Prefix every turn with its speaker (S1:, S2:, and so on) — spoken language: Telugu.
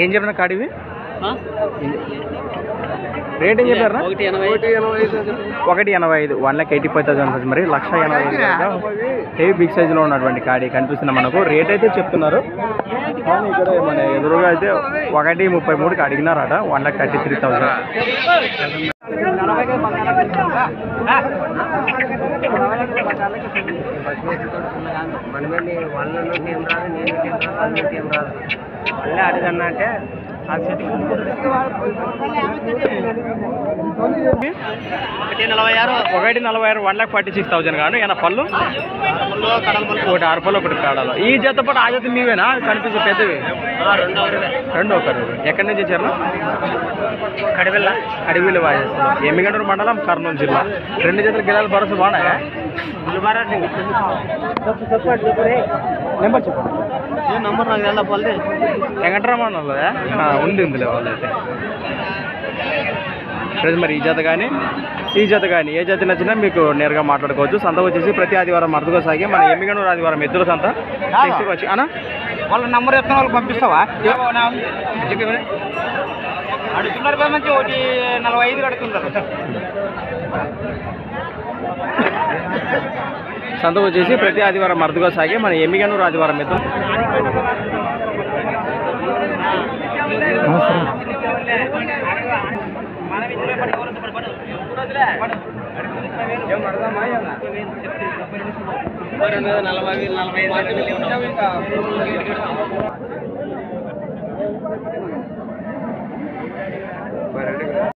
S1: ఏం చెప్పిన కాడివి రేట్ ఏం చెప్పారా? 185 1,85,000 మరి 1,85,000 హెవీ బిగ్ సైజులో ఉన్నటువంటి కాడి కనిపిస్తున్న మనకు. రేట్ అయితే చెప్తున్నారు కానీ ఇక్కడ మన ఎదురుగా అయితే 1,33కి అడిగినారట. 1,33,000. మళ్ళీ అడిగన్నా అంటే 1,46 1,46,000 కాను. ఏమన్నా పళ్ళు ఒకటి అరపళ్ళు ఒకటి కాడాలి. ఈ జత పాటు ఆ జత మీవేనా కనిపించే పెద్దవి? రెండు ఒకరు. ఎక్కడి నుంచి వచ్చారు? అడవిల్లి వాజేస్తారు. ఎమ్మిగంటూరు మండలం, కర్నూలు జిల్లా. 2 జతలు గిలాలు భరోసా బాగున్నాయా? నెంబర్ చెప్పండి. నంబర్ నాకు వెళ్ళాలి. వెంకటరామన్నదా ఉంది ఇందులో వాళ్ళైతే. మరి ఈ జత కానీ ఏ జత నచ్చినా మీకు నేరుగా మాట్లాడుకోవచ్చు. సంత వచ్చేసి ప్రతి ఆదివారం అరుదుగా సాగే మన ఎమ్మిగనూరు ఆదివారం ఎద్దుల సంత వచ్చి అన్న వాళ్ళ నంబర్ చెప్తున్న వాళ్ళకి పంపిస్తావా? అడుగుతున్నారు కదా మంచి 1,45 అడుగుతున్నారు. సంత వచ్చేసి ప్రతి ఆదివారం అరుదుగా సాగే మన ఎమ్మిగనూరు ఆదివారం ఎద్దులు.